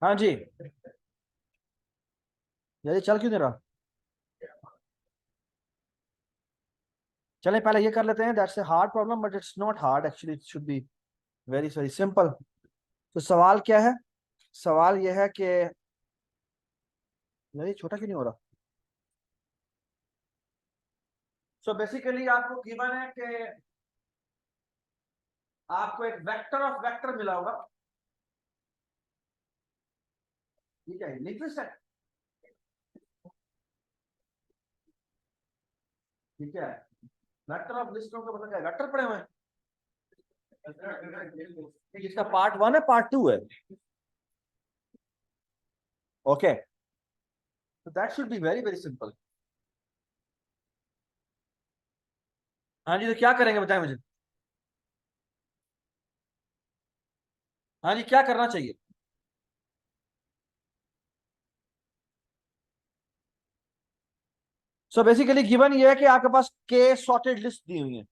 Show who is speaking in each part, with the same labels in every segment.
Speaker 1: हाँ जी। ये चल क्यों नहीं रहा? चले पहले ये कर लेते हैं। That's a hard problem but it's not hard actually, it should be very very simple. तो सवाल क्या है? सवाल ये है कि यार ये छोटा क्यों नहीं हो रहा? सो बेसिकली आपको गिवन है कि आपको एक वेक्टर ऑफ वेक्टर मिला होगा। ठीक है, न्यूक्लियस है। ठीक है, वेक्टर ऑफ लिस्टों का मतलब क्या है? वेक्टर पड़े हुए हैं। इसका पार्ट वन है, पार्ट टू है। ओके, तो that should be very very simple. हाँ जी, तो क्या करेंगे बताएं मुझे। हाँ जी, क्या करना चाहिए? सो बेसिकली गिवन ये है कि आपके पास के सॉर्टेड लिस्ट दी हुई है।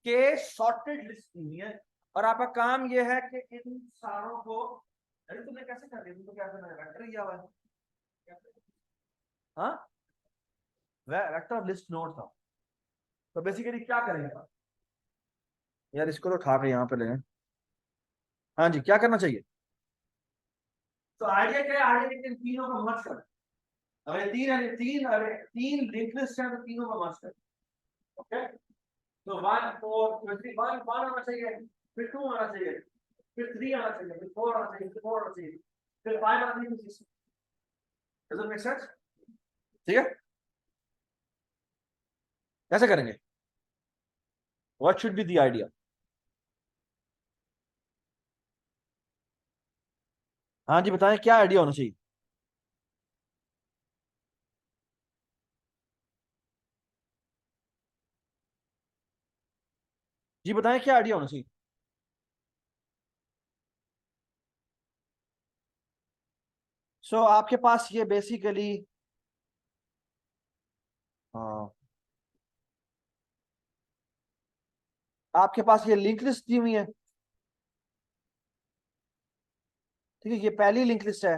Speaker 1: के सॉर्टेड लिस्ट दी हुई है और आपका काम ये है कि इन सारों को, अरे तुमने कैसे कर दिया? तुमको क्या करना है? वेक्टर किया हुआ है। हाँ, वेक्टर ऑफ लिस्ट नोड था। तो बेसिकली क्या करेंगे यार, इसको तो उठा के यहाँ पे ले। हाँ जी, क्या करना चाहिए? तो आइडिया क्या है? आइडिया इन तीनों को मर्ज कर। अरे तीन, अरे तीन लिंक लिस्ट है तो तीनों को मर्ज कर। ओके, तो one four three, one one आना चाहिए, फिर टू आना चाहिए, फिर थ्री आना चाहिए, फिर फोर आना चाहिए, फिर फोर आना चाहिए, फिर फाइव आना चाहिए, फिर six. Does it make sense? ठीक है, कैसे करेंगे? What should be the idea? हाँ जी, बताएं क्या आइडिया होना चाहिए। जी बताएं क्या आइडिया होना चाहिए। सो आपके पास ये बेसिकली, हाँ, आपके पास ये लिंक लिस्ट दी हुई है। ठीक है, ये पहली लिंक लिस्ट है,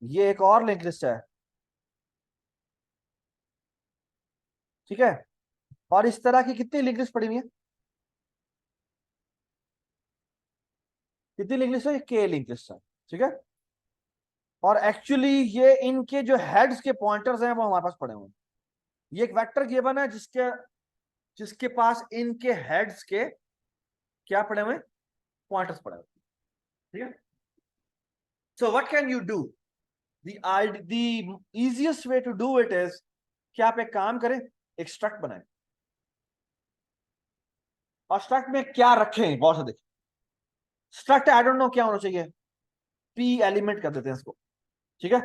Speaker 1: ये एक और लिंक लिस्ट है। ठीक है, और इस तरह की कितनी लिंक लिस्ट पड़ी हुई है? कितनी लिंक लिस्ट है? के लिंक लिस्ट है। ठीक है, और एक्चुअली ये इनके जो हेड्स के पॉइंटर्स हैं वो हमारे पास पड़े हुए हैं। ये एक वेक्टर गिवन है जिसके जिसके पास इनके हेड्स के क्या पड़े हुए हैं? पॉइंटर्स पड़े हुए हैं। ठीक है, so what can you do? The easiest way to do it is कि आप एक काम करें, एक स्ट्रक्ट बनाएं। और स्ट्रक्ट में क्या रखें बहुत से देखें। स्ट्रक्ट आई डोंट नो क्या होना चाहिए, पी एलिमेंट कर देते हैं इसको। ठीक है,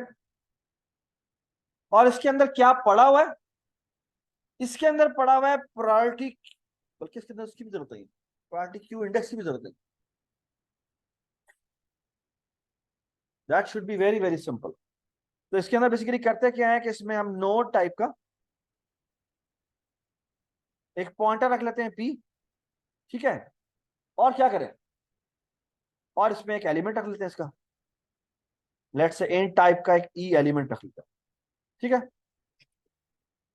Speaker 1: और इसके अंदर क्या पड़ा हुआ है? इसके अंदर पड़ा हुआ है प्रायोरिटी, बल्कि इसके अंदर उसकी भी जरूरत है, प्रायोरिटी क्यू इंडेक्स की भी जरूरत है। That should be very very simple. तो इसके अंदर बेसिकली करते क्या है कि इसमें हम नोड टाइप का एक पॉइंटर रख लेते हैं पी। ठीक है, और क्या करें, और इसमें एक एलिमेंट रख लेते हैं इसका, लेट्स से इन टाइप का एक ई एलिमेंट रख लेते हैं। ठीक है,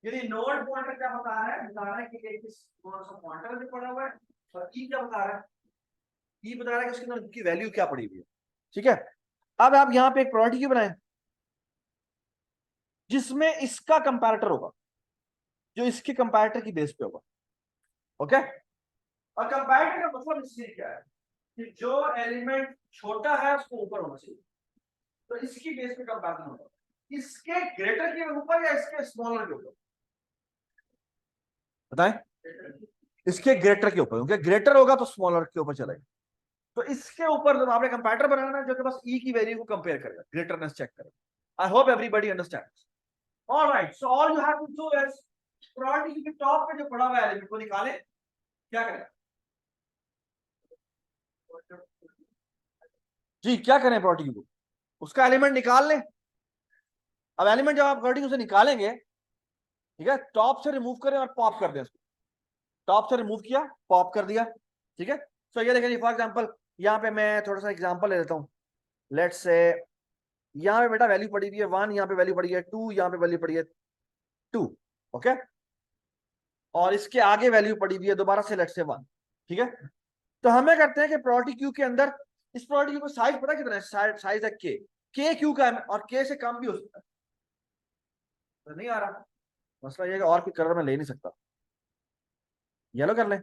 Speaker 1: यदि नोड पॉइंटर क्या बता रहा है? बता रहा है कि एक इस कौन सा पॉइंटर भी पड़ा हुआ है, और ई क्या बता रहा है? ई बता रहा है कि उसके अंदर की वैल्यू क्या पड़ी हुई है। ठीक है, अब आप यहां पे एक प्रॉपर्टी क्यों बनाए जिसमें इसका कंपैरेटर होगा, जो इसके कंपैरेटर की बेस पे होगा। ओके, और कंपैरेटर का मतलब इससे क्या है कि जो एलिमेंट छोटा है उसको ऊपर होना चाहिए, तो इसकी बेस पे कंपैरिजन होगा। इसके ग्रेटर के ऊपर या इसके स्मॉलर के ऊपर? बताएं, इसके ग्रेटर के ऊपर, क्योंकि ग्रेटर होगा तो स्मॉलर के ऊपर चलेगा। तो इसके ऊपर जब आपने कंपैरेटर बनाना है जो कि बस ई की वैल्यू को कंपेयर करेगा, ग्रेटरनेस चेक करेगा। I hope everybody understands. Alright, so all you have to do is priority के टॉप पे जो पड़ा हुआ एलिमेंट को निकाले। क्या करें जी, क्या करें? प्रायोरिटी को उसका एलिमेंट निकाल लें। अब एलिमेंट जब आप प्रायोरिटी से निकालेंगे, ठीक है, टॉप से रिमूव करें और पॉप कर दें इसको। टॉप से रिमूव किया, पॉप कर दिया। ठीक है, सो ये देखें फॉर एग्जांपल, यहाँ पे मैं थोड़ा सा एग्जांपल ले लेता हूँ। लेट्स से यहाँ पे बेटा वैल्यू पड़ी हुई है 1, यहाँ पे वैल्यू पड़ी है 2, यहाँ पे वैल्यू पड़ी है 2। ओके, और इसके आगे वैल्यू पड़ी हुई है दोबारा से लेट्स से 1। ठीक है, तो हमें करते हैं कि प्रोबेबिलिटी क्यू के अंदर, इस प्रोबेबिलिटी क्यू का साइज पता कितना है? साइज है के क्यू का है, और के से कम भी हो सकता है। तो नहीं आ रहा, मसला ये है कि और कोई कलर में ले नहीं सकता, येलो कर लें।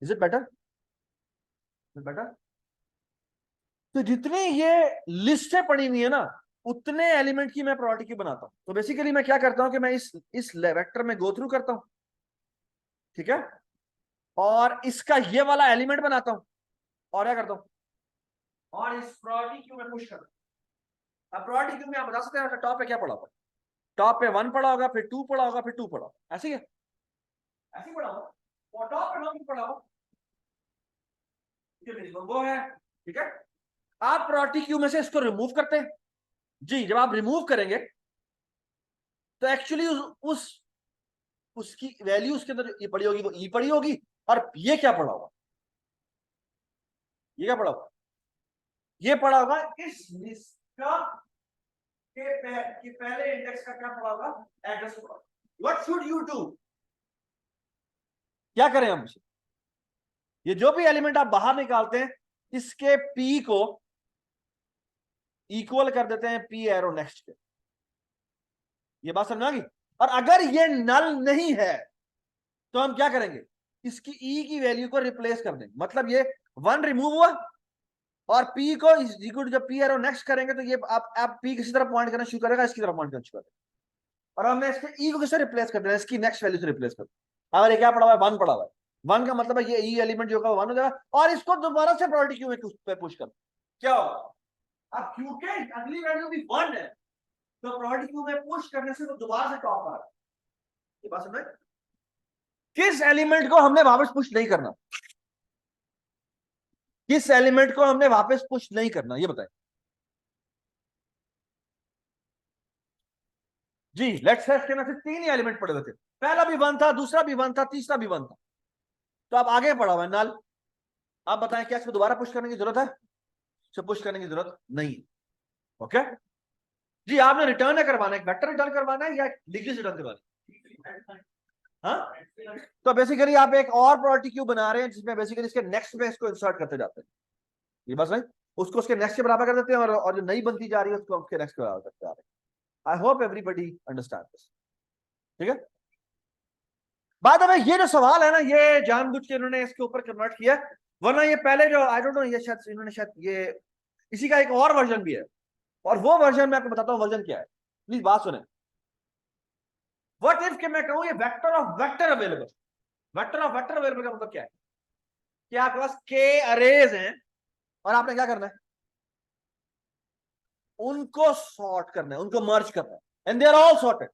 Speaker 1: Is it better? बेटर। तो जितनी ये लिस्टें पड़ी हुई है ना, उतने एलिमेंट की मैं प्रोबेबिलिटी क्यू बनाता हूं। तो बेसिकली मैं क्या करता हूं कि मैं इस वेक्टर में गो थ्रू करता हूं, ठीक है, और इसका ये वाला एलिमेंट बनाता हूं, और क्या करता हूं, और इस प्रोबेबिलिटी क्यू में पुश करता हूं। अब प्रोबेबिलिटी क्यू में आप बता सकते हैं टॉप पे क्या पड़ा होगा? टॉप पे 1 पड़ा होगा, फिर 2 पड़ा होगा, फिर 2 पड़ा होगा, ऐसे ही है, ऐसे ही पड़ा होगा, और टॉप पे 1 पड़ा होगा, वो है। ठीक है, आप प्रोबेबिलिटी क्यू में से इसको रिमूव करते हैं जी। जब आप रिमूव करेंगे तो एक्चुअली उसकी वैल्यू उसके अंदर ये पड़ी होगी, वो ई पड़ी होगी, और ये क्या पड़ा होगा? ये क्या पड़ा होगा? ये पड़ा होगा इस लिस्ट का कि पहले इंडेक्स का क्या पड़ा होगा? एड्रेस पड़ा। What should you do? क्या करें हम? ये जो भी एलिमेंट आप बाहर निकालते हैं, इसके पी को इक्वल कर देते हैं पी एरो नेक्स्ट के। ये बात समझ आ गई? और अगर ये नल नहीं है तो हम क्या करेंगे? इसकी ई की वैल्यू को रिप्लेस कर देंगे। मतलब ये 1 रिमूव हुआ, और पी को इक्वल जब पी एरो नेक्स्ट करेंगे तो ये आप पी किसी तरफ पॉइंट करना शुरू करेगा, इसकी तरफ पॉइंट करना शुरू करेगा। और हमने इसके ई को किससे रिप्लेस कर देना? इसकी नेक्स्ट वैल्यू से रिप्लेस कर देना। अगर ये क्या पड़ा हुआ है? 1 पड़ा हुआ है, 1 का मतलब है ये ई एलिमेंट जो होगा 1 हो जाएगा, और इसको दोबारा से प्रायोरिटी क्यू पे पुश कर, क्या होगा? अब क्योंकि अगली वैल्यू भी 1 है, तो प्रायोरिटी क्यू में पुश करने से तो दोबारा से टॉप आ रहा है। ये बात समझ? किस एलिमेंट को हमने वापस पुश नहीं करना? किस एलिमेंट को हमने वापस पुश नहीं करना, ये बताएं जी। लेट्स से इसके में से 3 ही एलिमेंट पड़े हुए थे, पहला भी 1 था, दूसरा भी 1 था, तीसरा भी 1 था, तो अब आगे पड़ा हुआ है नल। आप बताएं क्या इसको दोबारा पुश करने की जरूरत है? इसे पुश करने की जरूरत नहीं है। ओके जी, आपने रिटर्न है करवाना है, वेक्टर रिटर्न करवाना है या डिग्री रिटर्न करवाना है? हाँ, तो बेसिकली आप एक और प्रोबेबिलिटी क्यू बना रहे हैं जिसमें बेसिकली इसके नेक्स्ट में इसको इंसर्ट करते जाते हैं। ये बस नहीं, उसको उसके नेक्स्ट के बराबर कर देते हैं, और जो नई बनती जा रही है उसको उसके नेक्स्ट के बराबर करते जा रहे हैं। I hope everybody understand this. ठीक है, बाद में ये जो सवाल है ना, ये जानबूझ के इन्होंने इसके ऊपर कन्वर्ट किया, वरना ये पहले जो आई डोंट नो, ये शायद इन्होंने शायद ये इसी का एक और वर्जन भी है, और वो वर्जन मैं आपको बताता हूँ वर्जन क्या है। प्लीज बात सुने। व्हाट इफ के मैं कहूं ये vector of vector available, vector of vector available का मतलब क्या है? कि आपके पास के अरेज हैं, और आपने क्या करना है? उनको सॉर्ट करना है, उनको मर्ज करना है, and they are all sorted.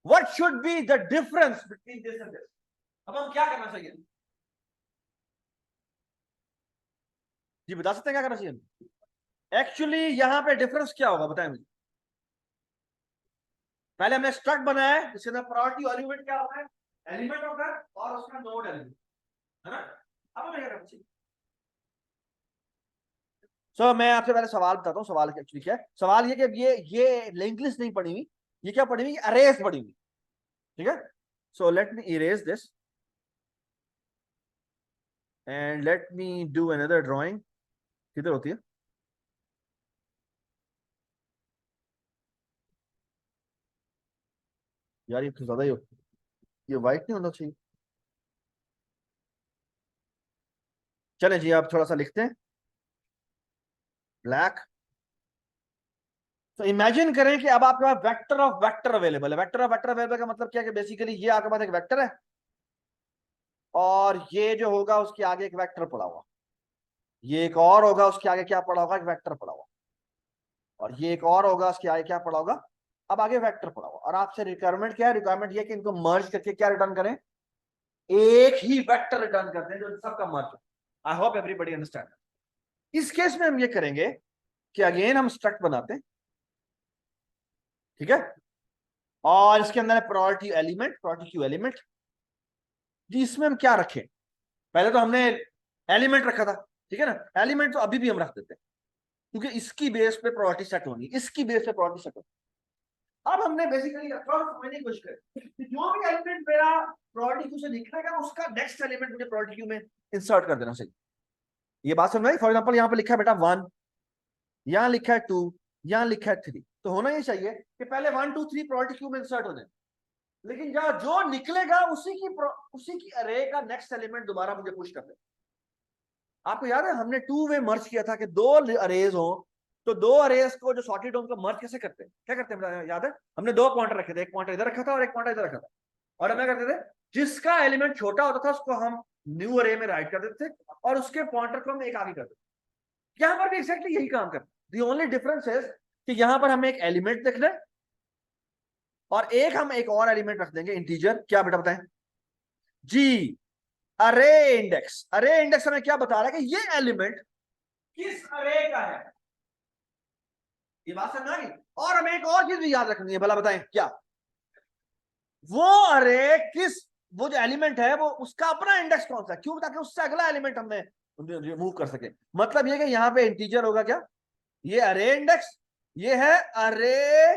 Speaker 1: What should be the difference between this and this? अब हम क्या करना चाहिए जी? बता सकते हैं क्या करना चाहिए? एक्चुअली यहां पे डिफरेंस क्या होगा बताएं मुझे। पहले हमने स्ट्रक्ट बनाया है जिसके अंदर प्रायोरिटी एलिमेंट क्या होता है? एलिमेंट होता है, और उसका नोड एलिमेंट, है ना? अब हमें क्या करना चाहिए? मैं आपसे पहले सवाल बताता हूँ। सवाल एक्चुअली क्या है? सवाल ये कि ये लिंक लिस्ट नहीं पड़ी हुई, ये क्या पड़ी हुई? अरेज पड़ी हुई। ठीक है, so let me erase this and let me do another drawing. किधर होती है यार? ये तो ज्यादा ही ये वाइट नहीं होना चाहिए। चलें जी, आप थोड़ा सा लिखते हैं ब्लैक। तो इमेजिन करें कि अब आपके पास वेक्टर ऑफ वेक्टर अवेलेबल है। वेक्टर ऑफ वेक्टर अवेलेबल का मतलब क्या है? कि बेसिकली ये आपके पास एक वेक्टर है, और ये जो होगा उसके आगे एक वेक्टर पड़ा हुआ, ये एक और होगा उसके आगे क्या पड़ा होगा? एक वेक्टर पड़ा हुआ, और ये एक और होगा उसके आगे क्या पड़ा होगा? अब आगे वेक्टर पड़ा हुआ। और आपसे रिक्वायरमेंट क्या है? रिक्वायरमेंट ये कि इनको मर्ज करके क्या रिटर्न करें? एक ही वेक्टर रिटर्न करते हैं जो सबका मर्ज हो। आई होप एवरीबॉडी अंडरस्टैंड। इस केस में हम ये करेंगे कि अगेन हम स्ट्रक्ट बनाते हैं, ठीक है, और इसके अंदर priority element, priority queue element G. इसमें हम क्या रखें? पहले तो हमने एलिमेंट रखा था, ठीक है ना, एलिमेंट तो अभी भी हम रख देते हैं क्योंकि इसकी बेस पे प्रॉपर्टी सेट होनी, इसकी बेस पे प्रॉपर्टी सेट होनी। अब हमने बेसिकली समझने की कोशिश करी कि जो भी एलिमेंट मेरा प्रॉपर्टी क्यू से निकलेगा उसका नेक्स्ट एलिमेंट मुझे प्रॉपर्टी क्यू में इंसर्ट कर देना चाहिए। ये बात समझ में? फॉर एग्जांपल यहाँ पे लिखा है बेटा 1, यहाँ लिखा है 2, यहाँ लिखा है 3, तो होना ये चाहिए कि पहले 1 2 3 प्रॉपर्टी क्यू में इंसर्ट हो जाए, लेकिन जहां जो निकलेगा उसी की अरे का नेक्स्ट एलिमेंट दोबारा मुझे पुश कर दे। आपको याद है हमने टू वे मर्ज किया था कि दो अरेज हो, तो दो अरेज को जो सॉर्टेड हो उनको मर्ज कैसे करते हैं, क्या करते हैं याद है? हमने दो पॉइंटर रखे थे, एक पॉइंटर इधर रखा था और एक पॉइंटर इधर रखा था, और हम क्या करते थे, जिसका एलिमेंट छोटा होता था उसको हम न्यू अरे में राइट कर देते थे और उसके पॉइंटर को हम एक आगे कर देते। यहां पर भी एक्जैक्टली यही काम करते हैं। द ओनली डिफरेंस है कि यहां पर हमें एक एलिमेंट देख रहे और एक हम एक और एलिमेंट रख देंगे इंटीजर। क्या बेटा बताएं जी? अरे इंडेक्स। अरे इंडेक्स हमें क्या बता रहा है कि ये एलिमेंट किस अरे का है, ये बात समझ आ गई? और हमें एक और चीज भी याद रखनी है, भला बताएं क्या? वो अरे किस, वो जो एलिमेंट है वो उसका अपना इंडेक्स कौन सा है, क्यों? ताकि उससे अगला एलिमेंट हमने रिमूव कर सके। मतलब ये कि यहां पे इंटीजर होगा क्या, ये अरे इंडेक्स, ये है अरे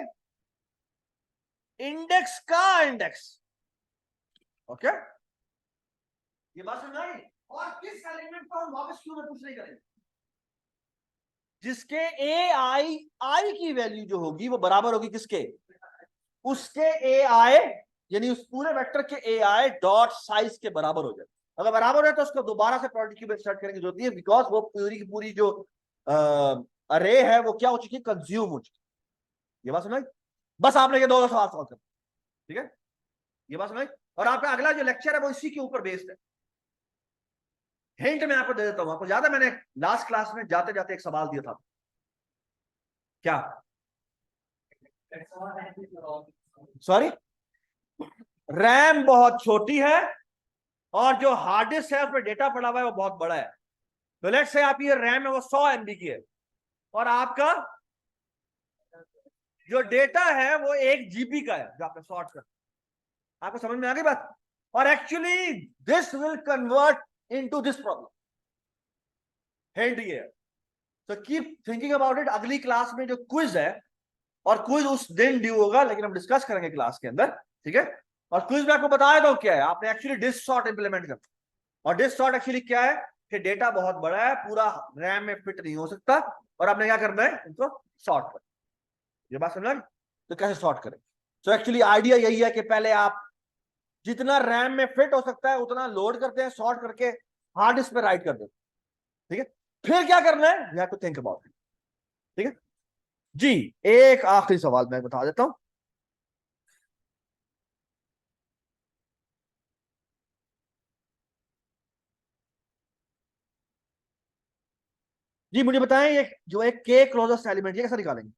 Speaker 1: इंडेक्स का इंडेक्स। ओके, ये बात समझ आई? और किस एलिमेंट को हम वापस क्यों में कुछ नहीं करेंगे, जिसके ए आई की वैल्यू जो होगी वो बराबर होगी किसके, उसके ए आई, यानी उस पूरे वेक्टर के ए आई डॉट साइज के बराबर हो जाए। अगर बराबर है तो उसको दोबारा से प्रॉपर्टी क्यूब स्टार्ट करने की जरूरत है, बिकॉज वो पूरी की पूरी जो अरे है वो क्या हो चुकी है, कंज्यूम हो चुकी है। ये बात समझ? बस आपने ये दो सवाल सॉल्व कर, ठीक है? ये बात समझ? और आपका अगला जो लेक्चर है वो इसी के ऊपर बेस्ड है। हिंट मैं आपको दे देता हूं, आपको याद है मैंने लास्ट क्लास में जाते जाते एक सवाल दिया था, क्या? सॉरी, रैम बहुत छोटी है और जो हार्ड डिस्क है उसमें डेटा पड़ा हुआ है वो बहुत बड़ा है। तो लेट्स से आप ये रैम है वो 100 MB की है और आपका जो डेटा है वो 1 GB का है जो आपने शॉर्ट कर। आपको समझ में आ गई बात? और actually this will convert into this problem. Hint ये है, तो कीप थिंकिंग अबाउट इट। अगली क्लास में जो क्विज है, और क्विज उस दिन ड्यू होगा लेकिन हम डिस्कस करेंगे क्लास के अंदर, ठीक है? और क्विज में आपको बताया दो क्या है, आपने एक्चुअली डिस्क सॉर्ट इंप्लीमेंट करना। और डिस्क सॉर्ट एक्चुअली क्या है कि डेटा बहुत बड़ा है, पूरा रैम में फिट नहीं हो सकता, और आपने क्या करना है, इनको सॉर्ट करना। ये बात समझ? तो कैसे सॉर्ट करें? तो एक्चुअली आइडिया यही है कि पहले आप जितना रैम में फिट हो सकता है उतना लोड करते हैं, सॉर्ट करके हार्ड डिस्क पे राइट कर देते हैं, ठीक है? फिर क्या करना है, you have to think about it, ठीक है जी? एक आखिरी सवाल मैं बता देता हूं। जी मुझे बताएं, ये जो एक के क्लोजेस्ट एलिमेंट ये कैसे निकालेंगे?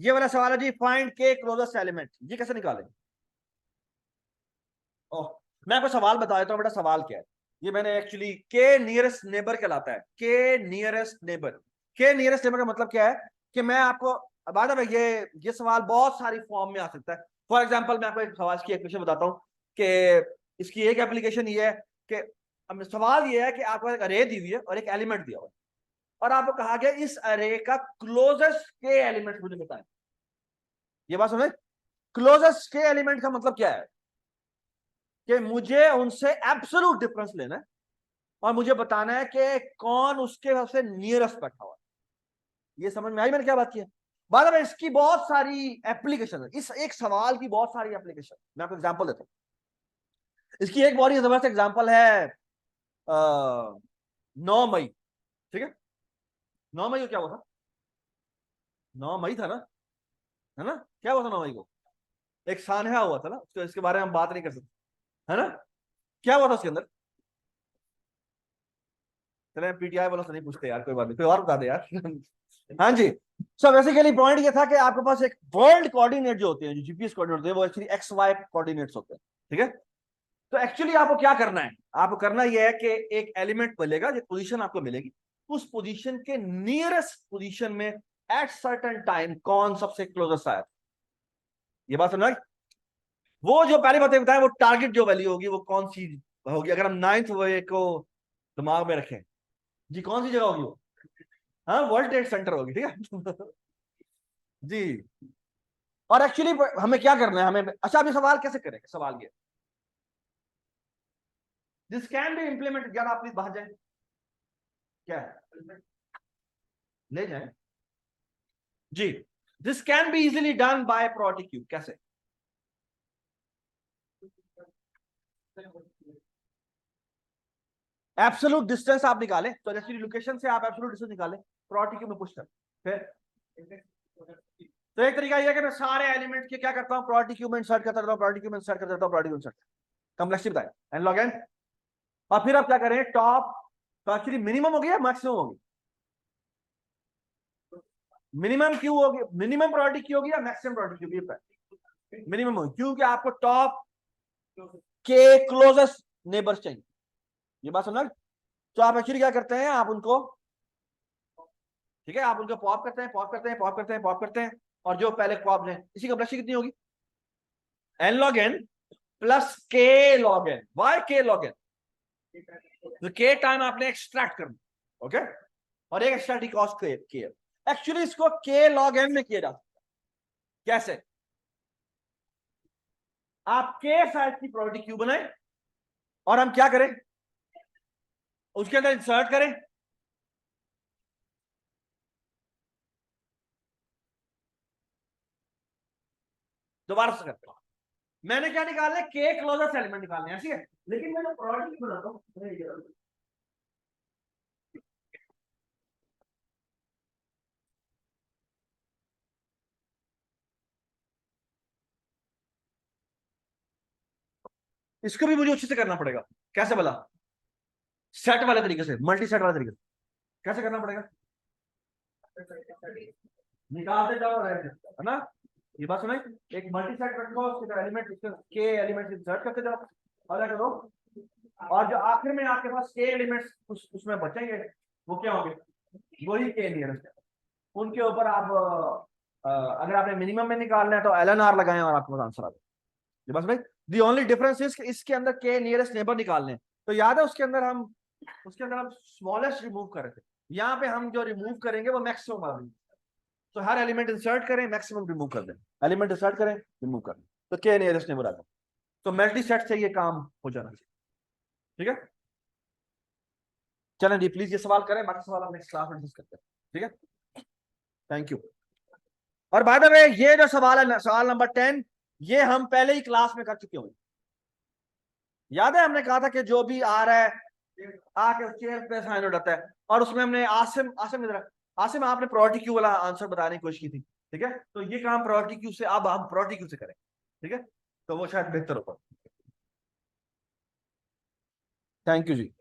Speaker 1: ये वाला सवाल है जी, फाइंड के क्लोजेस्ट एलिमेंट, ये कैसे निकालेंगे? ओह, मैं आपको सवाल बता देता हूं बेटा, सवाल क्या है। ये मैंने एक्चुअली के नियरेस्ट नेबर कहलाता है, के नियरेस्ट नेबर। के नियरेस्ट नेबर का मतलब क्या है कि मैं आपको बाद में ये सवाल बहुत सारी फॉर्म में आ सकता है। फॉर एग्जाम्पल मैं आपको एक सवाल की एप्लीकेशन बताता हूँ कि इसकी एक एप्लीकेशन ये है कि अब सवाल ये है कि आपको एक अरे दी हुई है और एक एलिमेंट दिया हुआ है, और आपको कहा गया इस अरे का क्लोजेस्ट के एलिमेंट मुझे बताएं। ये बात समझे? क्लोजेस्ट के एलिमेंट का मतलब क्या है कि मुझे उनसे एब्सोल्यूट डिफरेंस लेना है और मुझे बताना है कि कौन उसके सबसे नियरेस्ट बैठा हुआ है। ये समझ में आई मैंने क्या बात की है? बाद में इसकी बहुत सारी एप्लीकेशन है, इस एक सवाल की बहुत सारी एप्लीकेशन। मैं आपको एग्जांपल देता हूं, इसकी एक बहुत ही जबरदस्त एग्जांपल है 9 मई, ठीक है? 9 मई को क्या हुआ था? 9 मई था ना, है ना? क्या हुआ था 9 मई को? एक सानहा हुआ था ना, तो इसके बारे में हम बात नहीं कर सकते, है ना? क्या हुआ था उसके अंदर? चले पीटीआई वालों से नहीं पूछते यार, कोई बात नहीं, कोई और बता दे यार। हाँ जी। सो बेसिकली पॉइंट ये था कि आपके पास एक वर्ल्ड कोऑर्डिनेट जो होते हैं, जो जीपीएस कोऑर्डिनेट होते हैं, वो एक्चुअली एक्स वाई कोऑर्डिनेट्स होते हैं, ठीक है? तो एक्चुअली आपको क्या करना है, आपको करना यह है कि एक एलिमेंट मिलेगा, जो पोजीशन आपको मिलेगी, उस पोजीशन के नियरेस्ट पोजीशन में एट सर्टेन टाइम कौन सबसे क्लोजेस्ट आया। ये बात समझ? वो जो पहली बात बताया, वो टारगेट जो वैल्यू होगी वो कौन सी होगी। अगर हम 9th वे को दिमाग में रखें जी। कौन सी जगह होगी वो? हाँ, वर्ल्ड ट्रेड सेंटर होगी, ठीक है। जी। और एक्चुअली हमें क्या करना है, हमें अच्छा अभी सवाल कैसे करेंगे, सवाल ये, दिस कैन बी इंप्लीमेंटेड, यार आप प्लीज बाहर जाए, क्या है, ले जाए जी। This can be easily done by प्रोटी क्यूब, कैसे? एब्सोल्यूट डिस्टेंस आप निकाले, तो जैसे लोकेशन से आप एब्सोल्यूट डिस्टेंस निकाले, प्रोटी क्यूब में पुश कर, फिर तो एक तरीका यह है कि मैं सारे एलिमेंट के क्या करता हूं, प्रोटी क्यूब में इंसर्ट करता रहता हूं, प्रोटी क्यूब में इंसर्ट करता रहता हूं, प्रोटी क्यूब इंसर्ट, कॉम्प्लेक्सिटी बताए एन लॉग एन। और फिर आप क्या करें, टॉप, तो एक्चुअली मिनिमम हो गया मैक्सिमम हो गया, मिनिमम क्यू होगी, मिनिमम प्रायोरिटी क्यू होगी या मैक्सिमम प्रायोरिटी क्यू होगी? मिनिमम होगी, क्योंकि आपको टॉप के क्लोजेस्ट नेबर्स चाहिए, ये बात समझ। तो आप एक्चुअली क्या करते हैं, आप उनको, ठीक है, आप उनको पॉप करते हैं, पॉप करते हैं, पॉप करते हैं, पॉप करते हैं, और जो पहले पॉप है इसी का ब्लशी कितनी होगी, एन लॉग एन प्लस के लॉग एन, वाई के लॉग एन, तो के टाइम आपने एक्सट्रैक्ट करना, ओके, और एक एक्स्ट्रा टी कॉस्ट के, एक्चुअली इसको के लॉग एन में किया जाता है, कैसे? आप के साइज की प्रोबेबिलिटी क्यू बनाए और हम क्या करें, उसके अंदर इंसर्ट करें, दोबारा से करते हैं। मैंने क्या निकालना है, के क्लोजेस्ट एलिमेंट निकालने हैं, ठीक है, लेकिन मैं प्रोबेबिलिटी बनाता हूं, इसको भी मुझे अच्छे से करना पड़ेगा, कैसे बोला, सेट वाले तरीके से, मल्टी सेट वाले तरीके से, कैसे करना पड़ेगा, निकालते जाओ रहते, है ना, ये बात सुनाई, एक मल्टी सेट रखो, उसके एलिमेंट, के एलिमेंट इंसर्ट करते जाओ, और क्या करो, और जो आखिर में आपके पास के एलिमेंट्स उसमें बचेंगे, वो क्या होंगे, वही के नियरेस्ट, उनके ऊपर आप अगर आपने मिनिमम में निकालना है तो एलएनआर लगाएं और आपके पास आंसर आ जाए, बस भाई। दी ओनली डिफरेंस इज इसके अंदर के नियरेस्ट नेबर निकालने हैं, तो याद है उसके अंदर हम स्मॉलेस्ट रिमूव कर रहे थे, यहाँ पे हम जो रिमूव करेंगे वो मैक्सिमम आ रही, तो हर एलिमेंट इंसर्ट करें, मैक्सिमम रिमूव कर दें, एलिमेंट इंसर्ट करें, रिमूव कर दें, तो के नियरेस्ट नेबर आ जाए, तो मल्टी सेट से ये काम हो जाना चाहिए, ठीक है। चलें जी, प्लीज ये सवाल करें, बाकी सवाल हम नेक्स्ट क्लास में डिस्कस करते हैं, ठीक है, थैंक यू। और बाय द वे ये जो सवाल है, सवाल नंबर 10, ये हम पहले ही क्लास में कर चुके होंगे, याद है हमने कहा था कि जो भी आ रहा है आके चेयर पे साइन हो जाता है, और उसमें हमने आसिम आसिम इधर, आसिम आपने प्रायोरिटी क्यू वाला आंसर बताने की कोशिश की थी, ठीक है, तो ये काम प्रायोरिटी क्यू से अब हम प्रायोरिटी क्यू से करें, ठीक है, तो वो शायद बेहतर होगा। Thank you ji.